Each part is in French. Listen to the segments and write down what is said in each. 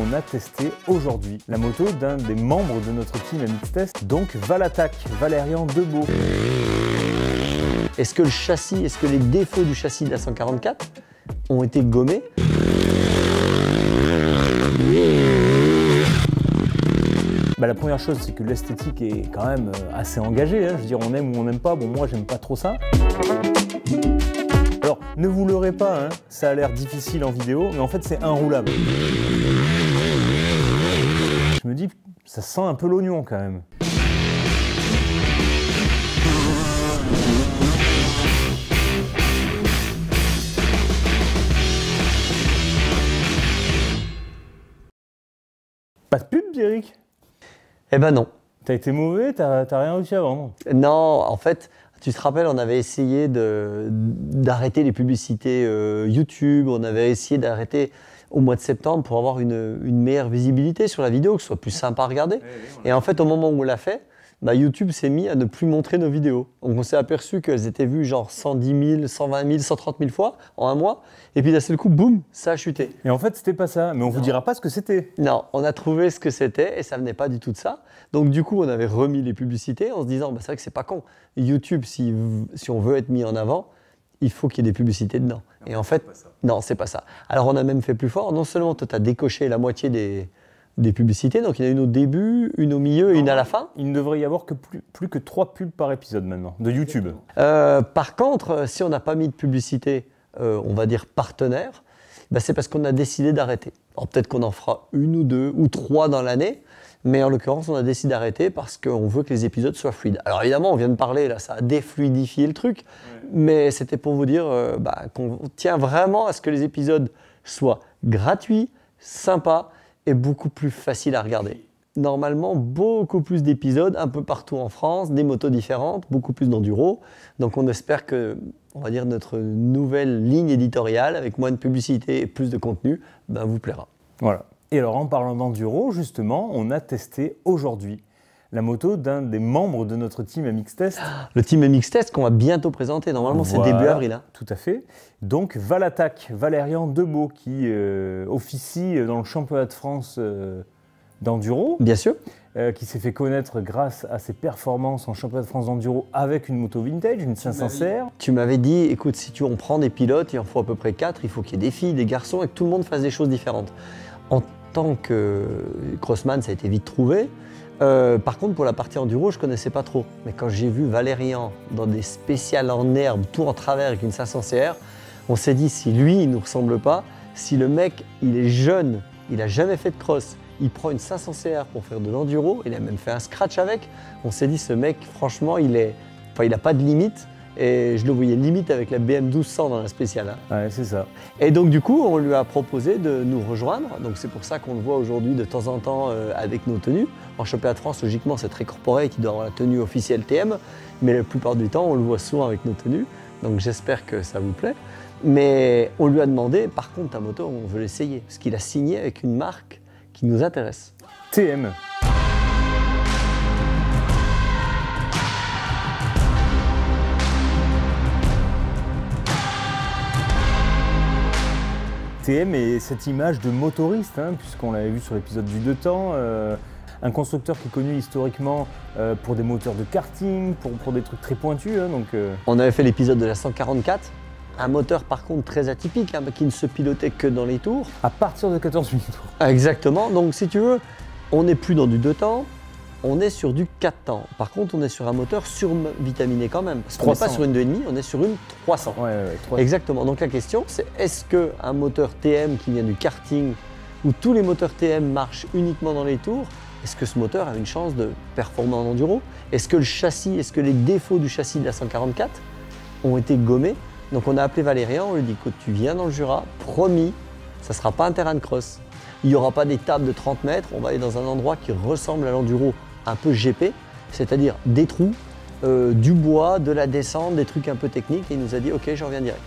on a testé aujourd'hui la moto d'un des membres de notre team MX Test, donc Valattack, Valérian Debeau. Est-ce que le châssis, est-ce que les défauts du châssis de la 144 ont été gommés? La première chose, c'est que l'esthétique est quand même assez engagée. Je veux dire, on aime ou on n'aime pas. Bon, moi, j'aime pas trop ça. Alors, ne vous leurrez pas, ça a l'air difficile en vidéo, mais en fait, c'est inroulable. Je me dis, ça sent un peu l'oignon quand même. Pas de pub, Pierrick? Eh ben non. T'as été mauvais, t'as rien réussi à vendre? Non, en fait, tu te rappelles, on avait essayé d'arrêter les publicités YouTube, on avait essayé d'arrêter au mois de septembre pour avoir une meilleure visibilité sur la vidéo, que ce soit plus sympa à regarder. Et en fait, au moment où on l'a fait, YouTube s'est mis à ne plus montrer nos vidéos. Donc on s'est aperçu qu'elles étaient vues genre 110 000, 120 000, 130 000 fois en un mois. Et puis d'un seul coup, boum, ça a chuté. Et en fait, c'était pas ça. Mais on vous dira pas ce que c'était. Non, on a trouvé ce que c'était et ça venait pas du tout de ça. Donc du coup, on avait remis les publicités en se disant, c'est vrai que c'est pas con. YouTube, si on veut être mis en avant, il faut qu'il y ait des publicités dedans. Et en fait, non, c'est pas ça. Alors on a même fait plus fort. Non seulement toi, tu as décoché la moitié des publicités, donc il y en a une au début, une au milieu et une à la fin. Il ne devrait y avoir que plus que 3 pubs par épisode maintenant, de YouTube. Par contre, si on n'a pas mis de publicité, on va dire partenaire, c'est parce qu'on a décidé d'arrêter. Alors peut-être qu'on en fera 1 ou 2 ou 3 dans l'année, mais en l'occurrence, on a décidé d'arrêter parce qu'on veut que les épisodes soient fluides. Alors évidemment, on vient de parler, là, ça a défluidifié le truc, mais c'était pour vous dire qu'on tient vraiment à ce que les épisodes soient gratuits, sympas, et beaucoup plus facile à regarder. Normalement, beaucoup plus d'épisodes, un peu partout en France, des motos différentes, beaucoup plus d'enduro. Donc on espère que, on va dire, notre nouvelle ligne éditoriale, avec moins de publicité et plus de contenu, vous plaira. Voilà. Et alors en parlant d'enduro, justement, on a testé aujourd'hui la moto d'un des membres de notre team MX Test. Le team MX Test qu'on va bientôt présenter, normalement c'est début avril. Tout à fait. Donc Valattack, Valérian Debeau, qui officie dans le championnat de France d'enduro. Bien sûr. Qui s'est fait connaître grâce à ses performances en championnat de France d'enduro avec une moto vintage, une 500 CR. Tu m'avais dit, écoute, si on prend des pilotes, il en faut à peu près 4, il faut qu'il y ait des filles, des garçons et que tout le monde fasse des choses différentes. En tant que crossman, ça a été vite trouvé. Par contre, pour la partie enduro, je ne connaissais pas trop. Mais quand j'ai vu Valérian dans des spéciales en herbe, tout en travers avec une 500 CR, on s'est dit, si lui, il ne nous ressemble pas, si le mec, il est jeune, il n'a jamais fait de cross, il prend une 500 CR pour faire de l'enduro, il a même fait un scratch avec, on s'est dit, ce mec, franchement, il n'a pas de limite. Et je le voyais limite avec la BM 1200 dans la spéciale. Ouais, c'est ça. Et donc du coup, on lui a proposé de nous rejoindre. Donc c'est pour ça qu'on le voit aujourd'hui de temps en temps avec nos tenues. En championnat de France, logiquement, c'est très corporate, il doit avoir la tenue officielle TM. Mais la plupart du temps, on le voit souvent avec nos tenues. Donc j'espère que ça vous plaît. Mais on lui a demandé, par contre, ta moto, on veut l'essayer. Parce qu'il a signé avec une marque qui nous intéresse. TM. TM et cette image de motoriste, puisqu'on l'avait vu sur l'épisode du 2 temps, un constructeur qui est connu historiquement pour des moteurs de karting, pour des trucs très pointus. On avait fait l'épisode de la 144, un moteur par contre très atypique, qui ne se pilotait que dans les tours. À partir de 14 000 tours. Exactement, donc si tu veux, on n'est plus dans du 2 temps, on est sur du 4 temps. Par contre, on est sur un moteur survitaminé quand même. Parce qu'on n'est pas sur une 2,5, on est sur une 300. Ouais, 300. Exactement. Donc la question, c'est est-ce qu'un moteur TM qui vient du karting, où tous les moteurs TM marchent uniquement dans les tours, est-ce que ce moteur a une chance de performer en enduro? Est-ce que le châssis, est-ce que les défauts du châssis de la 144 ont été gommés? Donc on a appelé Valérian, on lui dit écoute, tu viens dans le Jura, promis, ça ne sera pas un terrain de cross. Il n'y aura pas des tables de 30 mètres, on va aller dans un endroit qui ressemble à l'enduro un peu GP, c'est-à-dire des trous, du bois, de la descente, des trucs un peu techniques. Et il nous a dit ok, je reviens direct.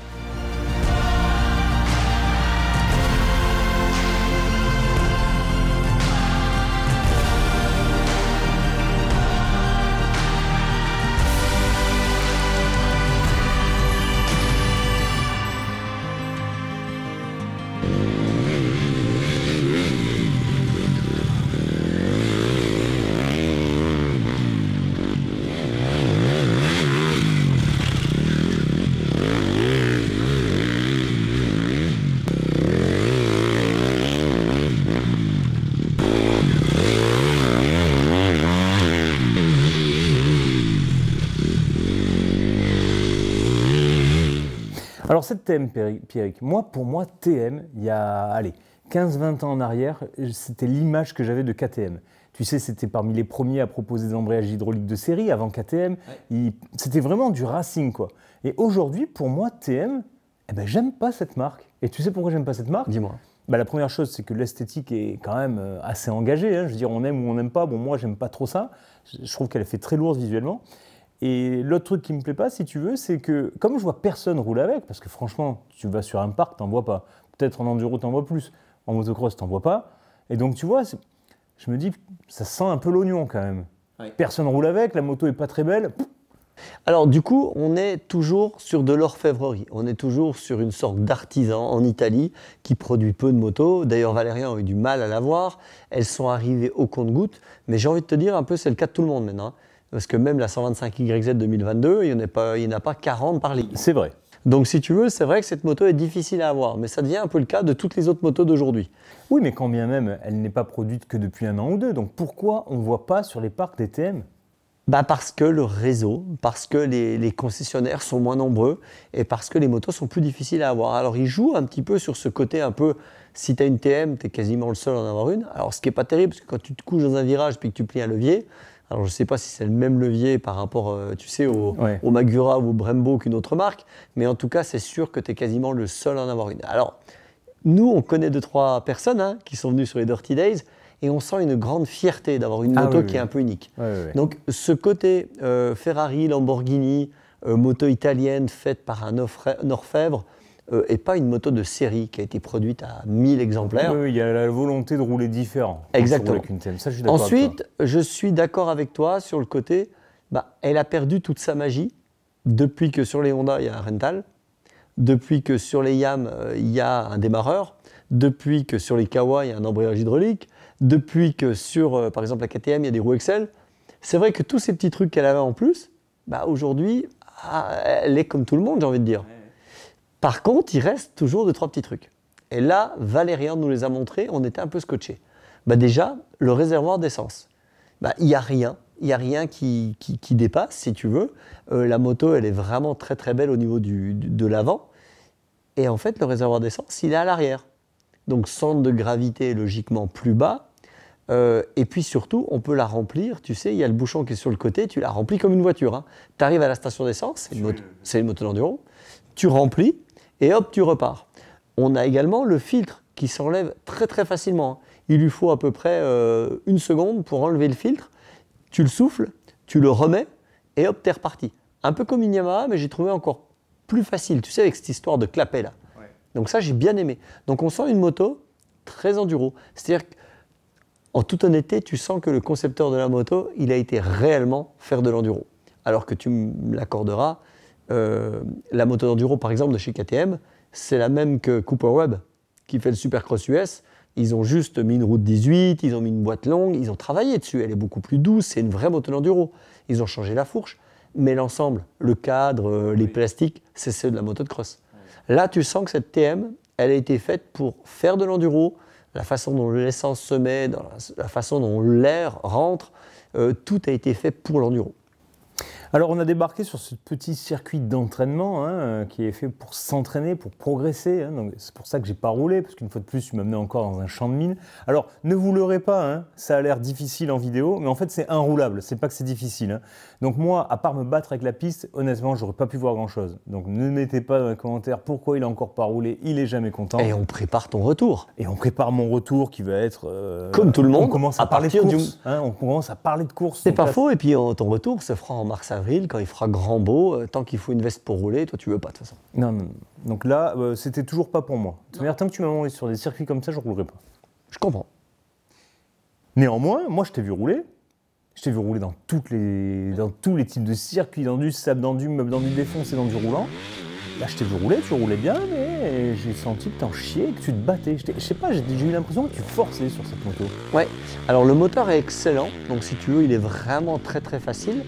Alors cette TM, Pierrick, pour moi, TM, il y a, allez, 15-20 ans en arrière, c'était l'image que j'avais de KTM. Tu sais, c'était parmi les premiers à proposer des embrayages hydrauliques de série avant KTM. Ouais. C'était vraiment du racing, quoi. Et aujourd'hui, pour moi, TM, eh ben, j'aime pas cette marque. Et tu sais pourquoi j'aime pas cette marque ? Dis-moi. Bah, la première chose, c'est que l'esthétique est quand même assez engagée. Hein. Je veux dire, on aime ou on n'aime pas. Bon, moi, j'aime pas trop ça. Je trouve qu'elle est fait très lourde visuellement. Et l'autre truc qui me plaît pas, si tu veux, c'est que comme je vois personne rouler avec, parce que franchement, tu vas sur un parc, t'en vois pas. Peut-être en enduro, t'en vois plus. En motocross, t'en vois pas. Et donc, tu vois, je me dis, ça sent un peu l'oignon quand même. Ouais. Personne roule avec, la moto est pas très belle. Alors du coup, on est toujours sur de l'orfèvrerie. On est toujours sur une sorte d'artisan en Italie qui produit peu de motos. D'ailleurs, Valérian a eu du mal à l'avoir. Elles sont arrivées au compte-gouttes. Mais j'ai envie de te dire un peu, c'est le cas de tout le monde maintenant. Parce que même la 125YZ 2022, il n'y en a pas 40 par ligne. C'est vrai. Donc si tu veux, c'est vrai que cette moto est difficile à avoir, mais ça devient un peu le cas de toutes les autres motos d'aujourd'hui. Oui, mais quand bien même, elle n'est pas produite que depuis 1 an ou 2. Donc pourquoi on ne voit pas sur les parcs des TM ? Bah parce que le réseau, parce que les concessionnaires sont moins nombreux et parce que les motos sont plus difficiles à avoir. Alors ils jouent un petit peu sur ce côté un peu, si tu as une TM, tu es quasiment le seul à en avoir une. Alors ce qui n'est pas terrible, parce que quand tu te couches dans un virage puis que tu plies un levier, alors je ne sais pas si c'est le même levier par rapport, tu sais, au Magura ou au Brembo qu'une autre marque, mais en tout cas c'est sûr que tu es quasiment le seul à en avoir une. Alors nous on connaît 2-3 personnes qui sont venues sur les Dirty Days, et on sent une grande fierté d'avoir une moto qui est un peu unique. Donc ce côté Ferrari, Lamborghini, moto italienne faite par un orfèvre, et pas une moto de série qui a été produite à 1000 exemplaires. Oui, il y a la volonté de rouler différent. Exactement. Avec une TM. Ça, je suis d'accord Ensuite, avec toi. je suis d'accord avec toi sur le côté, elle a perdu toute sa magie depuis que sur les Honda, il y a un rental, depuis que sur les Yam, il y a un démarreur, depuis que sur les Kawa, il y a un embrayage hydraulique, depuis que sur, par exemple, la KTM, il y a des roues Excel. C'est vrai que tous ces petits trucs qu'elle avait en plus, aujourd'hui, elle est comme tout le monde, j'ai envie de dire. Par contre, il reste toujours 2-3 petits trucs. Et là, Valérian nous les a montrés, on était un peu scotchés. Déjà, le réservoir d'essence. Il n'y a rien qui dépasse, si tu veux. La moto, elle est vraiment très très belle au niveau de l'avant. Et en fait, le réservoir d'essence, il est à l'arrière. Donc, centre de gravité logiquement plus bas. Et puis surtout, on peut la remplir. Tu sais, il y a le bouchon qui est sur le côté, tu la remplis comme une voiture. Tu arrives à la station d'essence, c'est une moto d'enduro, tu remplis et hop, tu repars. On a également le filtre qui s'enlève très très facilement. Il lui faut à peu près 1 seconde pour enlever le filtre. Tu le souffles, tu le remets et hop, t'es reparti. Un peu comme une Yamaha, mais j'ai trouvé encore plus facile. Tu sais, avec cette histoire de clapet là. Ouais. Donc ça, j'ai bien aimé. Donc on sent une moto très enduro. C'est-à-dire qu'en toute honnêteté, tu sens que le concepteur de la moto, il a été réellement faire de l'enduro. Alors que tu me l'accorderas, la moto d'enduro, par exemple, de chez KTM, c'est la même que Cooper Webb, qui fait le Supercross US. Ils ont juste mis une route 18, ils ont mis une boîte longue, ils ont travaillé dessus. Elle est beaucoup plus douce, c'est une vraie moto d'enduro. Ils ont changé la fourche, mais l'ensemble, le cadre, les plastiques, c'est ceux de la moto de cross. Là, tu sens que cette TM, elle a été faite pour faire de l'enduro, la façon dont l'essence se met, la façon dont l'air rentre, tout a été fait pour l'enduro. Alors, on a débarqué sur ce petit circuit d'entraînement qui est fait pour s'entraîner, pour progresser. Donc, c'est pour ça que j'ai pas roulé, parce qu'une fois de plus, tu m'as amené encore dans un champ de mine. Alors, ne vous leurrez pas, ça a l'air difficile en vidéo, mais en fait, c'est inroulable. C'est pas que c'est difficile. Donc moi, à part me battre avec la piste, honnêtement, j'aurais pas pu voir grand-chose. Donc, ne mettez pas dans les commentaires pourquoi il a encore pas roulé. Il est jamais content. Et on prépare ton retour. Et on prépare mon retour qui va être... comme tout le monde, on commence à parler de course. On commence à parler de course. C'est pas faux. Et puis, ton retour se fera en mars-avril, quand il fera grand beau, tant qu'il faut une veste pour rouler, toi tu veux pas de toute façon. Non. Donc là, c'était toujours pas pour moi. De toute manière, tant que tu m'as envoyé sur des circuits comme ça, je roulerai pas. Je comprends. Néanmoins, moi je t'ai vu rouler. Je t'ai vu rouler dans tous les types de circuits, dans du sable, dans du meuble, dans du défoncé, dans du roulant. Là, je t'ai vu rouler, tu roulais bien, mais j'ai senti que t'en chiais, que tu te battais. Je sais pas, j'ai eu l'impression que tu forçais sur cette moto. Ouais, alors le moteur est excellent, donc si tu veux, il est vraiment très très facile,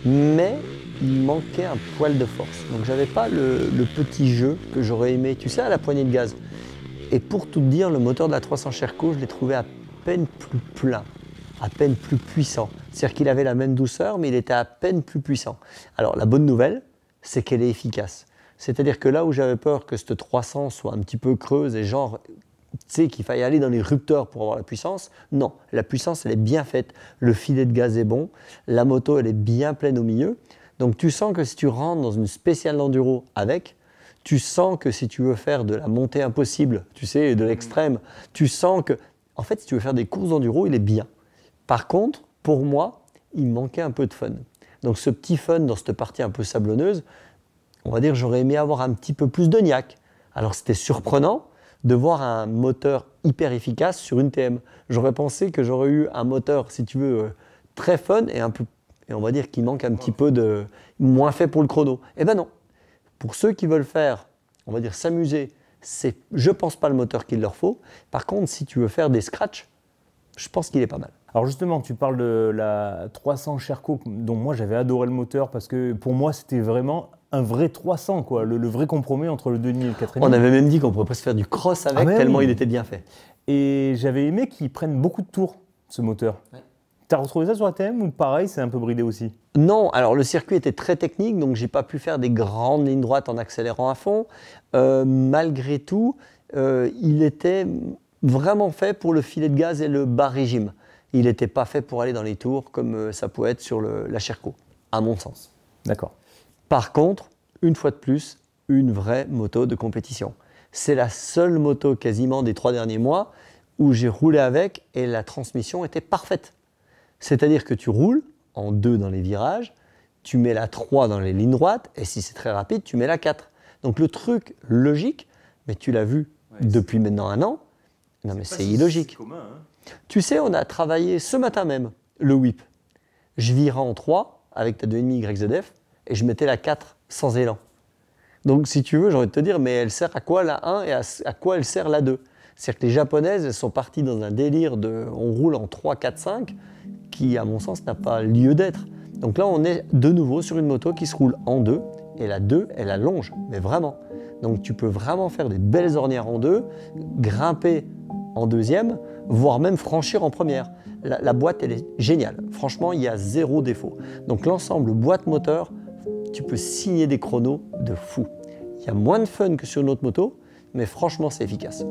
mais il manquait un poil de force. Donc j'avais pas le petit jeu que j'aurais aimé, tu sais, à la poignée de gaz. Et pour tout te dire, le moteur de la 300 Sherco, je l'ai trouvé à peine plus plein, à peine plus puissant. C'est-à-dire qu'il avait la même douceur, mais il était à peine plus puissant. Alors la bonne nouvelle, c'est qu'elle est efficace. C'est-à-dire que là où j'avais peur que cette 300 soit un petit peu creuse et genre, tu sais, qu'il faille aller dans les rupteurs pour avoir la puissance, non, la puissance, elle est bien faite, le filet de gaz est bon, la moto, elle est bien pleine au milieu. Donc tu sens que si tu rentres dans une spéciale enduro avec, tu sens que si tu veux faire de la montée impossible, tu sais, de l'extrême, tu sens que, en fait, si tu veux faire des courses d'enduro, il est bien. Par contre, pour moi, il manquait un peu de fun. Donc ce petit fun dans cette partie un peu sablonneuse, on va dire j'aurais aimé avoir un petit peu plus de niaque. Alors c'était surprenant de voir un moteur hyper efficace sur une TM. J'aurais pensé que j'aurais eu un moteur, si tu veux, très fun et on va dire qu'il manque un petit peu de moins fait pour le chrono. Eh ben non. Pour ceux qui veulent faire, on va dire s'amuser, c'est, je pense pas le moteur qu'il leur faut. Par contre, si tu veux faire des scratchs, je pense qu'il est pas mal. Alors justement, tu parles de la 300 Sherco, dont moi j'avais adoré le moteur parce que pour moi c'était vraiment un vrai 300, quoi, le vrai compromis entre le 2,5 et le 4,5. On avait même dit qu'on pourrait presque faire du cross avec tellement il était bien fait. Et j'avais aimé qu'il prenne beaucoup de tours, ce moteur. Ouais. Tu as retrouvé ça sur ATM ou pareil, c'est un peu bridé aussi? Non, alors le circuit était très technique, donc j'ai pas pu faire des grandes lignes droites en accélérant à fond. Malgré tout, il était vraiment fait pour le filet de gaz et le bas régime. Il n'était pas fait pour aller dans les tours comme ça pouvait être sur la Sherco, à mon sens. D'accord. Par contre, une fois de plus, une vraie moto de compétition. C'est la seule moto quasiment des 3 derniers mois où j'ai roulé avec et la transmission était parfaite. C'est-à-dire que tu roules en 2 dans les virages, tu mets la 3 dans les lignes droites et si c'est très rapide, tu mets la 4. Donc le truc logique, mais tu l'as vu depuis maintenant 1 an, non mais c'est illogique. C'est commun, hein. Tu sais, on a travaillé ce matin même le whip. Je virais en 3 avec ta 2,5 YZF et je mettais la 4 sans élan. Donc si tu veux, j'ai envie de te dire, mais elle sert à quoi la 1 et à quoi elle sert la 2? C'est-à-dire que les japonaises, elles sont parties dans un délire de on roule en 3, 4, 5 qui, à mon sens, n'a pas lieu d'être. Donc là, on est de nouveau sur une moto qui se roule en 2 et la 2, elle allonge, mais vraiment. Donc tu peux vraiment faire des belles ornières en 2, grimper en 2e, voire même franchir en 1re. La boîte, elle est géniale. Franchement, il y a 0 défaut. Donc l'ensemble boîte moteur, tu peux signer des chronos de fou. Il y a moins de fun que sur une autre moto, mais franchement, c'est efficace.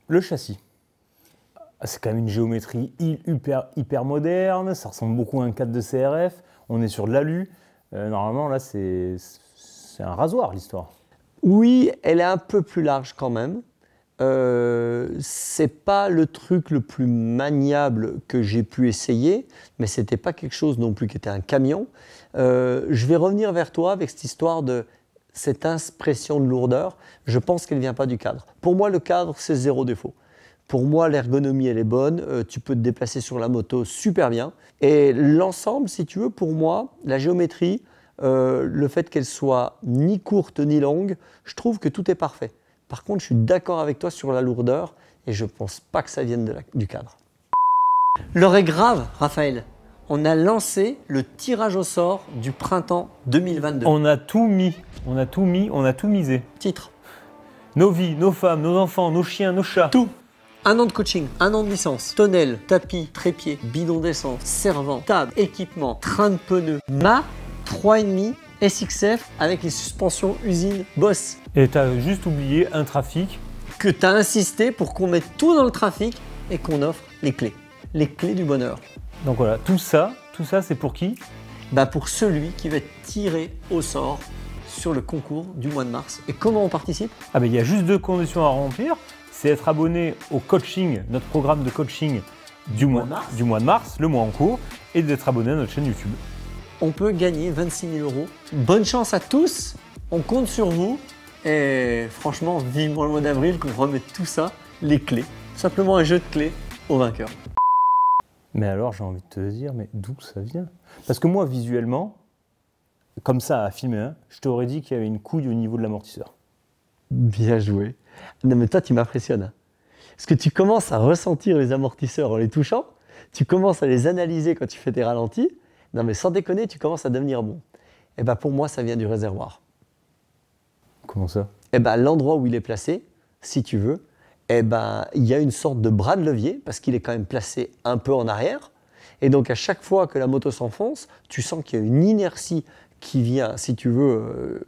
Le châssis. C'est quand même une géométrie hyper moderne, ça ressemble beaucoup à un 4 de CRF, on est sur de l'alu. Normalement, là, c'est un rasoir, l'histoire. Oui, elle est un peu plus large quand même. C'est pas le truc le plus maniable que j'ai pu essayer, mais c'était pas quelque chose non plus qui était un camion. Je vais revenir vers toi avec cette histoire de cette impression de lourdeur. Je pense qu'elle ne vient pas du cadre. Pour moi, le cadre, c'est 0 défaut. Pour moi, l'ergonomie, elle est bonne. Tu peux te déplacer sur la moto super bien. Et l'ensemble, si tu veux, pour moi, la géométrie, le fait qu'elle soit ni courte ni longue, je trouve que tout est parfait. Par contre, je suis d'accord avec toi sur la lourdeur et je ne pense pas que ça vienne du cadre. L'heure est grave, Raphaël. On a lancé le tirage au sort du printemps 2022. On a tout mis, on a tout misé. Titre. Nos vies, nos femmes, nos enfants, nos chiens, nos chats. Tout. 1 an de coaching, 1 an de licence, tonnelle, tapis, trépied, bidon d'essence, servant, table, équipement, train de pneus, mât, 3,5 SXF avec les suspensions usine Boss. Et tu as juste oublié un trafic. Que tu as insisté pour qu'on mette tout dans le trafic et qu'on offre les clés du bonheur. Donc voilà, tout ça c'est pour qui? Pour celui qui va être tiré au sort sur le concours du mois de mars. Et comment on participe? Il y a juste 2 conditions à remplir. C'est être abonné au coaching, notre programme de coaching du mois de mars, le mois en cours, et d'être abonné à notre chaîne YouTube. On peut gagner 26 000 €. Bonne chance à tous, on compte sur vous Et franchement, vivement le mois d'avril qu'on remet tout ça, les clés. Simplement un jeu de clés au vainqueur. Mais alors, j'ai envie de te dire, mais d'où ça vient? Parce que moi, visuellement, comme ça, à filmer, hein, je t'aurais dit qu'il y avait une couille au niveau de l'amortisseur. Bien joué. Non mais toi, tu m'impressionnes. Hein. Parce que tu commences à ressentir les amortisseurs en les touchant, tu commences à les analyser quand tu fais tes ralentis. Non mais sans déconner, tu commences à devenir bon. Et ben pour moi, ça vient du réservoir. Comment ça? Et ben l'endroit où il est placé, si tu veux, et ben il y a une sorte de bras de levier parce qu'il est quand même placé un peu en arrière. Et donc à chaque fois que la moto s'enfonce, tu sens qu'il y a une inertie qui vient, si tu veux,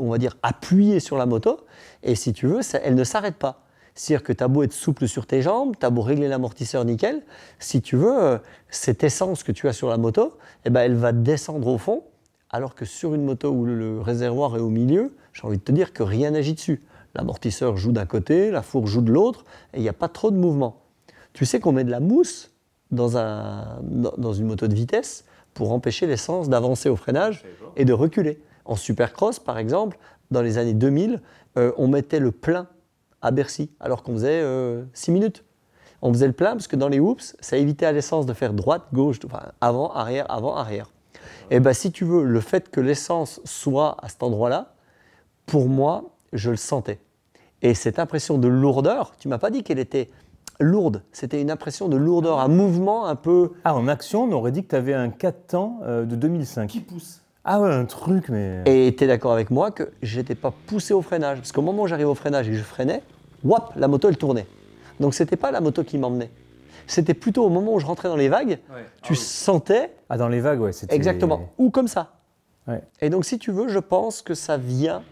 on va dire appuyer sur la moto. Et si tu veux, elle ne s'arrête pas. C'est-à-dire que tu as beau être souple sur tes jambes, tu as beau régler l'amortisseur nickel, si tu veux, cette essence que tu as sur la moto, eh ben, elle va descendre au fond, alors que sur une moto où le réservoir est au milieu, j'ai envie de te dire que rien n'agit dessus. L'amortisseur joue d'un côté, la fourche joue de l'autre, et il n'y a pas trop de mouvement. Tu sais qu'on met de la mousse dans une moto de vitesse pour empêcher l'essence d'avancer au freinage et de reculer. En supercross, par exemple, dans les années 2000, on mettait le plein à Bercy, alors qu'on faisait 6 minutes. On faisait le plein parce que dans les whoops, ça évitait à l'essence de faire droite, gauche, enfin, avant, arrière. Et bien, si tu veux, le fait que l'essence soit à cet endroit-là, pour moi, je le sentais. Et cette impression de lourdeur, tu m'as pas dit qu'elle était lourde, c'était une impression de lourdeur, un mouvement un peu... Ah, en action, on aurait dit que tu avais un 4 temps de 2005. Qui pousse. Ah ouais, un truc, mais... Et tu es d'accord avec moi que j'étais pas poussé au freinage. Parce qu'au moment où j'arrive au freinage et que je freinais, whop, la moto, elle tournait. Donc c'était pas la moto qui m'emmenait. C'était plutôt au moment où je rentrais dans les vagues, tu sentais... Ah, dans les vagues, ouais, c'était... Exactement, ou comme ça. Ouais. Et donc si tu veux, je pense que ça vient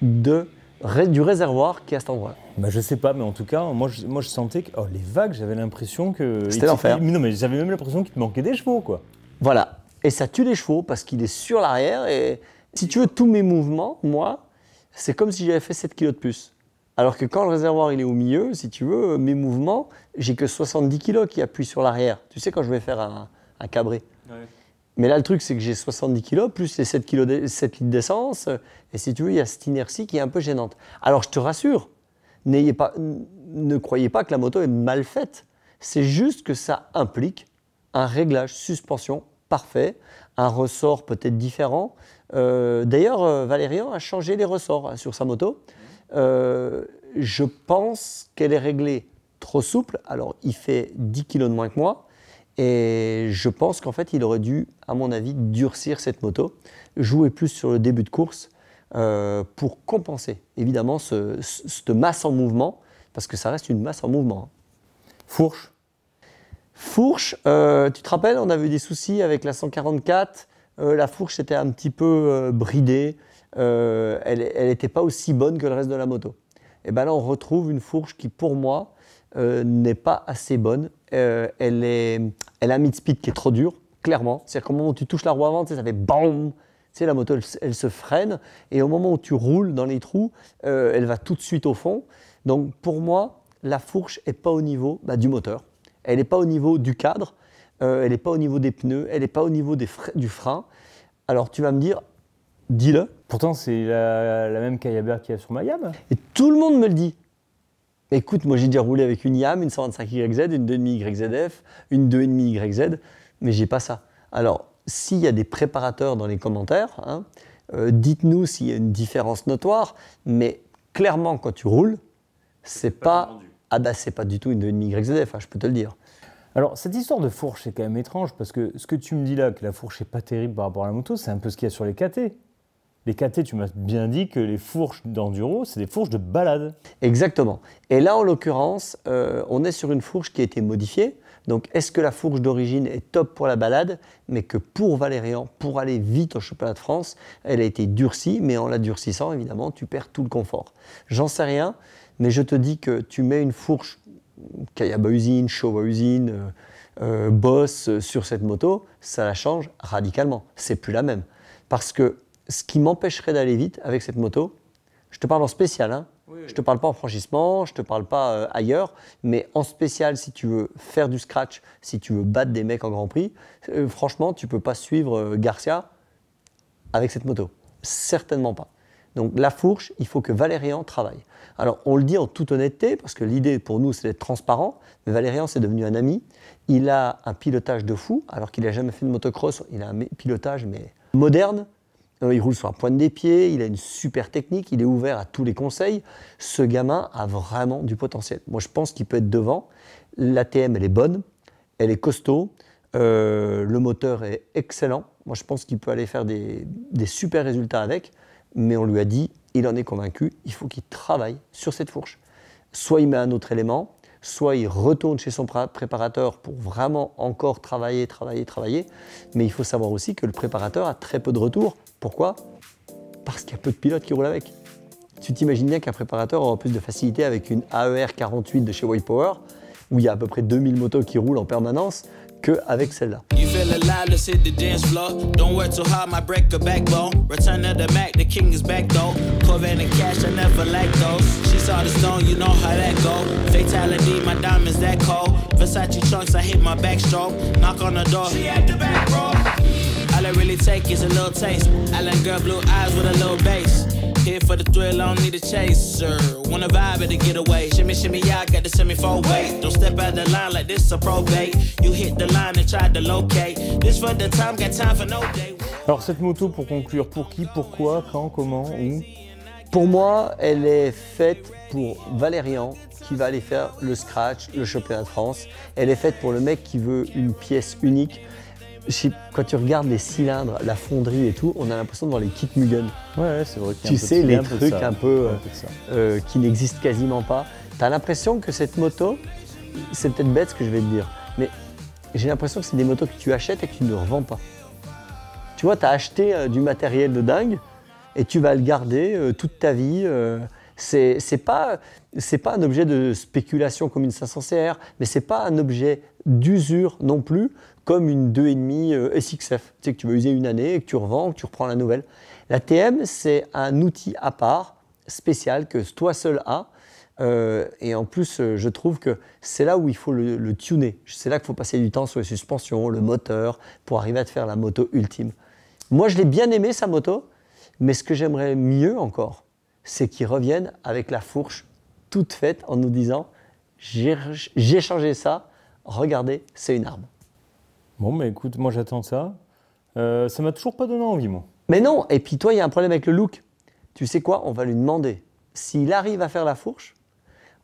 du réservoir qui est à cet endroit-là. Bah, je sais pas, mais en tout cas, moi je sentais que... Oh, les vagues, j'avais l'impression que... C'était l'enfer. Non, mais j'avais même l'impression qu'il te manquait des chevaux, quoi. Voilà. Et ça tue les chevaux parce qu'il est sur l'arrière. Et si tu veux, tous mes mouvements, moi, c'est comme si j'avais fait 7 kilos de plus. Alors que quand le réservoir il est au milieu, si tu veux, mes mouvements, j'ai que 70 kilos qui appuient sur l'arrière. Tu sais, quand je vais faire un cabré. Ouais. Mais là, le truc, c'est que j'ai 70 kilos plus les 7 litres d'essence. Et si tu veux, il y a cette inertie qui est un peu gênante. Alors, je te rassure, ne croyez pas que la moto est mal faite. C'est juste que ça implique un réglage suspension parfait, un ressort peut-être différent. D'ailleurs, Valérian a changé les ressorts sur sa moto. Je pense qu'elle est réglée trop souple. Alors, il fait 10 kg de moins que moi. Et je pense qu'en fait, il aurait dû, à mon avis, durcir cette moto, jouer plus sur le début de course pour compenser, évidemment, cette masse en mouvement, parce que ça reste une masse en mouvement. Fourche. Fourche, tu te rappelles, on avait eu des soucis avec la 144, la fourche était un petit peu bridée, elle n'était pas aussi bonne que le reste de la moto. Et bien là, on retrouve une fourche qui, pour moi, n'est pas assez bonne. Elle a un mid-speed qui est trop dur, clairement. C'est-à-dire qu'au moment où tu touches la roue avant, ça fait BAM. Tu sais, la moto, elle se freine. Et au moment où tu roules dans les trous, elle va tout de suite au fond. Donc, pour moi, la fourche n'est pas au niveau du moteur. Elle n'est pas au niveau du cadre. Elle n'est pas au niveau des pneus. Elle n'est pas au niveau du frein. Alors, tu vas me dire, dis-le. Pourtant, c'est la même Kayaber qu'il y a sur ma Yam. Et tout le monde me le dit. Écoute, moi j'ai déjà roulé avec une YAM, une 125YZ, une 2,5 YZF, une 2,5 YZ, mais j'ai pas ça. Alors, s'il y a des préparateurs dans les commentaires, hein, dites-nous s'il y a une différence notoire, mais clairement quand tu roules, c'est pas du tout une 2,5 YZF, hein, je peux te le dire. Alors, cette histoire de fourche, c'est quand même étrange, parce que ce que tu me dis là, que la fourche n'est pas terrible par rapport à la moto, c'est un peu ce qu'il y a sur les KT. Les KT, tu m'as bien dit que les fourches d'enduro, c'est des fourches de balade. Exactement. Et là, en l'occurrence, on est sur une fourche qui a été modifiée. Donc, est-ce que la fourche d'origine est top pour la balade, mais que pour Valérian, pour aller vite au championnat de France, elle a été durcie, mais en la durcissant, évidemment, tu perds tout le confort. J'en sais rien, mais je te dis que tu mets une fourche Kayaba usine, Showa usine, Boss sur cette moto, ça la change radicalement. C'est plus la même. Parce que ce qui m'empêcherait d'aller vite avec cette moto, je te parle en spécial, hein. Oui. Je ne te parle pas en franchissement, je ne te parle pas ailleurs, mais en spécial, si tu veux faire du scratch, si tu veux battre des mecs en Grand Prix, franchement, tu ne peux pas suivre Garcia avec cette moto. Certainement pas. Donc la fourche, il faut que Valérian travaille. Alors on le dit en toute honnêteté, parce que l'idée pour nous c'est d'être transparent, mais Valérian c'est devenu un ami. Il a un pilotage de fou, alors qu'il n'a jamais fait de motocross, il a un pilotage mais moderne. Il roule sur la pointe des pieds, il a une super technique, il est ouvert à tous les conseils. Ce gamin a vraiment du potentiel. Moi je pense qu'il peut être devant. L'ATM elle est bonne, elle est costaud, le moteur est excellent. Moi je pense qu'il peut aller faire des super résultats avec. Mais on lui a dit, il en est convaincu, il faut qu'il travaille sur cette fourche. Soit il met un autre élément, soit il retourne chez son préparateur pour vraiment encore travailler. Mais il faut savoir aussi que le préparateur a très peu de retours. Pourquoi? Parce qu'il y a peu de pilotes qui roulent avec. Tu t'imagines bien qu'un préparateur aura plus de facilité avec une AER 48 de chez White Power, où il y a à peu près 2000 motos qui roulent en permanence, qu'avec celle-là. You feel alive, let's hit the dance floor. Don't work too hard, my break a backbone. Return of the Mac, the king is back though. Corvette and cash, I never like those. She saw the stone, you know how that go. Fatality, my diamonds that cold. Versace trunks, I hit my backstroke. Knock on the door, she at the back row. All I really take is a little taste. Island girl, blue eyes with a little bass. Here for the thrill, I don't need a chaser. Wanna vibe it to get away. Shimmy, shimmy, yeah, I got the semi-fold weight. Don't step out the line like this a probate. You hit the line and try to locate. This for the time, got time for no day. Alors cette moto, pour conclure, pour qui, pourquoi, quand, comment, où? Pour moi, elle est faite pour Valérian qui va aller faire le scratch, le championnat de France. Elle est faite pour le mec qui veut une pièce unique. Quand tu regardes les cylindres, la fonderie et tout, on a l'impression de voir les kits Mugen. Ouais, c'est vrai. Tu sais, les trucs un peu qui n'existent quasiment pas. Tu as l'impression que cette moto, c'est peut-être bête ce que je vais te dire, mais j'ai l'impression que c'est des motos que tu achètes et que tu ne revends pas. Tu vois, tu as acheté du matériel de dingue et tu vas le garder toute ta vie. C'est pas un objet de spéculation comme une 500 CR, mais c'est pas un objet d'usure non plus, comme une 2,5 SXF. Tu sais que tu vas user une année et que tu revends, que tu reprends la nouvelle. La TM, c'est un outil à part, spécial, que toi seul as. Et en plus, je trouve que c'est là où il faut le tuner. C'est là qu'il faut passer du temps sur les suspensions, le moteur, pour arriver à te faire la moto ultime. Moi, je l'ai bien aimé, sa moto, mais ce que j'aimerais mieux encore, c'est qu'ils reviennent avec la fourche toute faite en nous disant « j'ai changé ça, regardez, c'est une arme ». Bon, mais écoute, moi j'attends ça. Ça m'a toujours pas donné envie, moi. Mais non, et puis toi, il y a un problème avec le look. Tu sais quoi? On va lui demander, s'il arrive à faire la fourche,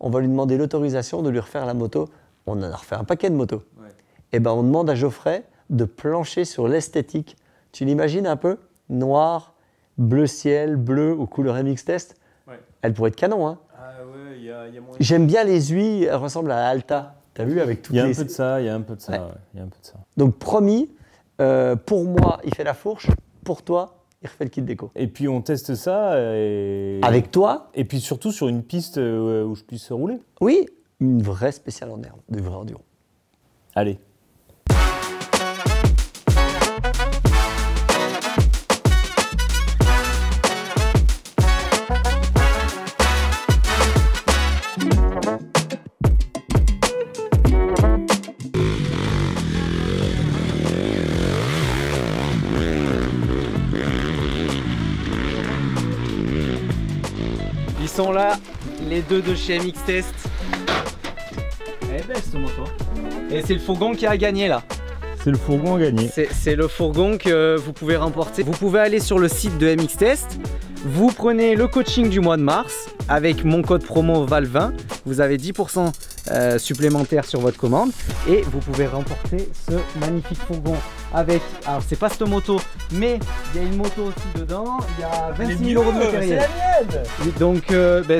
on va lui demander l'autorisation de lui refaire la moto. On en a refait un paquet de motos. Ouais. Et ben, on demande à Geoffrey de plancher sur l'esthétique. Tu l'imagines un peu? Noir, bleu ciel, bleu aux couleurs MX Test. Ouais. Elle pourrait être canon, hein? Ah ouais, il y a moyen. J'aime bien les huiles, elles ressemblent à Alta. T'as vu avec toutes les... Il y a un peu de ça, il y a un peu de ça. Ouais. Ouais, il y a un peu de ça. Donc promis, pour moi, il fait la fourche. Pour toi, il refait le kit déco. Et puis on teste ça. Et... Avec toi. Et puis surtout sur une piste où je puisse rouler. Oui, une vraie spéciale en herbe, de vrai enduro. Allez. Ils sont là, les deux de chez MX Test. Elle est belle cette moto. Et c'est le fourgon qui a gagné là. C'est le fourgon à gagner. C'est le fourgon que vous pouvez remporter. Vous pouvez aller sur le site de MX Test. Vous prenez le coaching du mois de mars avec mon code promo VAL20. Vous avez 10% supplémentaire sur votre commande et vous pouvez remporter ce magnifique fourgon avec, alors c'est pas cette moto, mais il y a une moto aussi dedans, il y a 26 000 € de matériel. C'est la mienne. Donc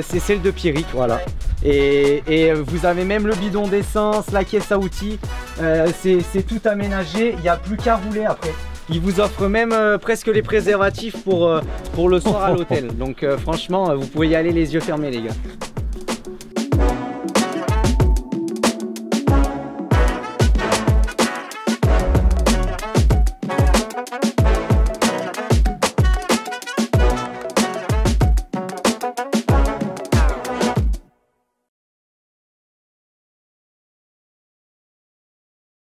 c'est celle de Pierrick, voilà. Et vous avez même le bidon d'essence, la caisse à outils, c'est tout aménagé, il n'y a plus qu'à rouler après. Il vous offre même presque les préservatifs pour le soir à l'hôtel. Donc franchement, vous pouvez y aller les yeux fermés les gars.